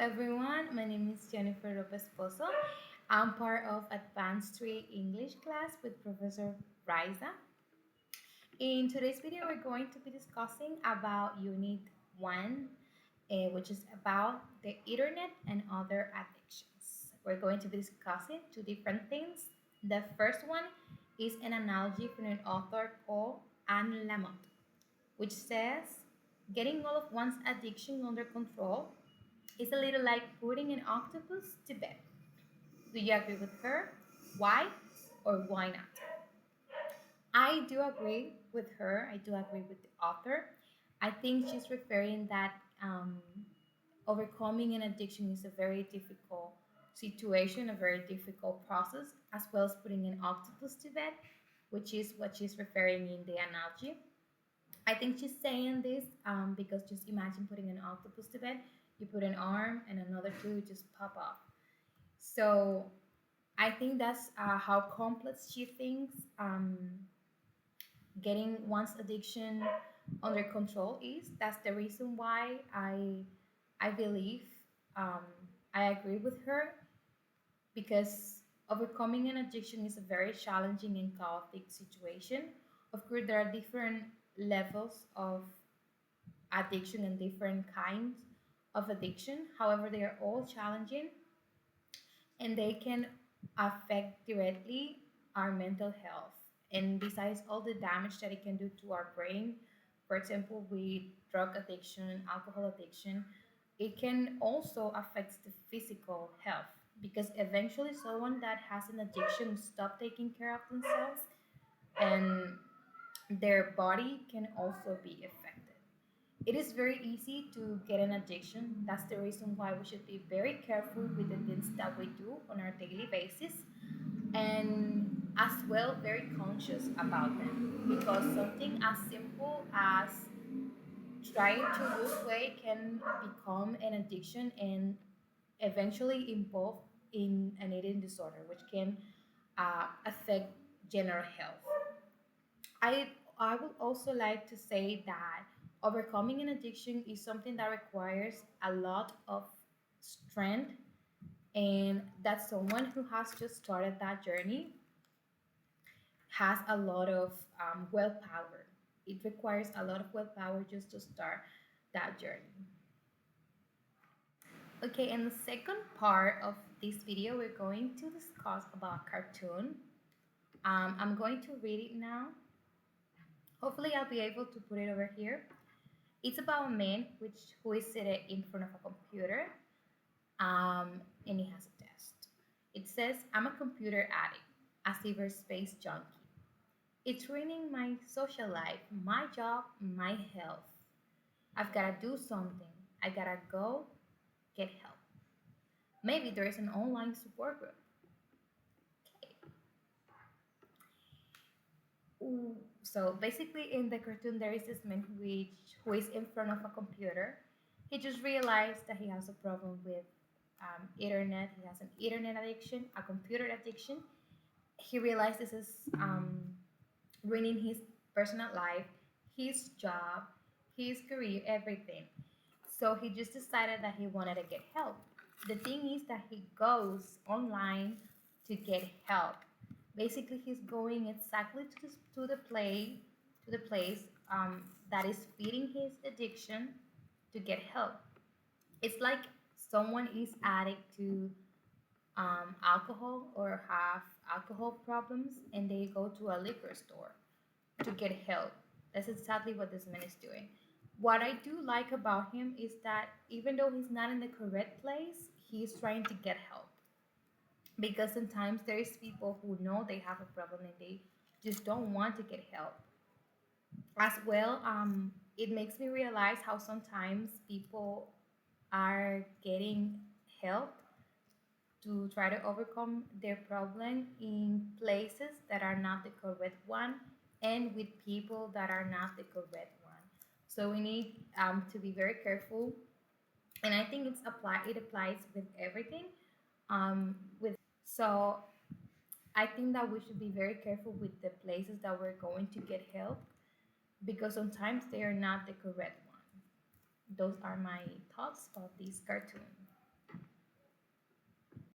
everyone. My name is Jennifer Lopez Pozo. I'm part of Advanced 3 English class with Professor Riza. In today's video, we're going to be discussing about Unit 1, which is about the internet and other addictions. We're going to be discussing two different things. The first one is an analogy from an author called Anne Lamott, which says getting all of one's addiction under control is a little like putting an octopus to bed. Do you agree with her? Why or why not? I do agree with her. I do agree with the author. I think she's referring that overcoming an addiction is a very difficult situation, a very difficult process, as well as putting an octopus to bed, which is what she's referring in the analogy. I think she's saying this because just imagine putting an octopus to bed. You put an arm and another two just pop off. So I think that's how complex she thinks getting one's addiction under control is. That's the reason why I believe um, I agree with her because overcoming an addiction is a very challenging and chaotic situation. Of course, there are different levels of addiction and different kinds of addiction. However, they are all challenging and they can affect directly our mental health. And besides all the damage that it can do to our brain, for example, with drug addiction, alcohol addiction, it can also affect the physical health because eventually someone that has an addiction stop taking care of themselves and their body can also be affected. It is very easy to get an addiction. That's the reason why we should be very careful with the things that we do on our daily basis and as well very conscious about them because something as simple as trying to lose weight can become an addiction and eventually involve in an eating disorder which can affect general health. I would also like to say that overcoming an addiction is something that requires a lot of strength and that someone who has just started that journey has a lot of willpower. It requires a lot of willpower just to start that journey. Okay, in the second part of this video, we're going to discuss about cartoon. I'm going to read it now. Hopefully, I'll be able to put it over here. It's about a man who is seated in front of a computer and he has a test. It says, I'm a computer addict, a cyberspace junkie. It's ruining my social life, my job, my health. I've got to do something. I got to go get help. Maybe there is an online support group. Okay. Ooh. So basically, in the cartoon, there is this man who is in front of a computer. He just realized that he has a problem with internet. He has an internet addiction, a computer addiction. He realized this is ruining his personal life, his job, his career, everything. So he just decided that he wanted to get help. The thing is that he goes online to get help. Basically, he's going exactly to the place that is feeding his addiction to get help. It's like someone is addict to alcohol or have alcohol problems and they go to a liquor store to get help. That's exactly what this man is doing. What I do like about him is that even though he's not in the correct place, he's trying to get help. Because sometimes there is people who know they have a problem and they just don't want to get help. As well, it makes me realize how sometimes people are getting help to try to overcome their problem in places that are not the correct one and with people that are not the correct one. So we need to be very careful, and I think it applies with everything. With so I think that we should be very careful with the places that we're going to get help because sometimes they are not the correct one. Those are my thoughts about this cartoon.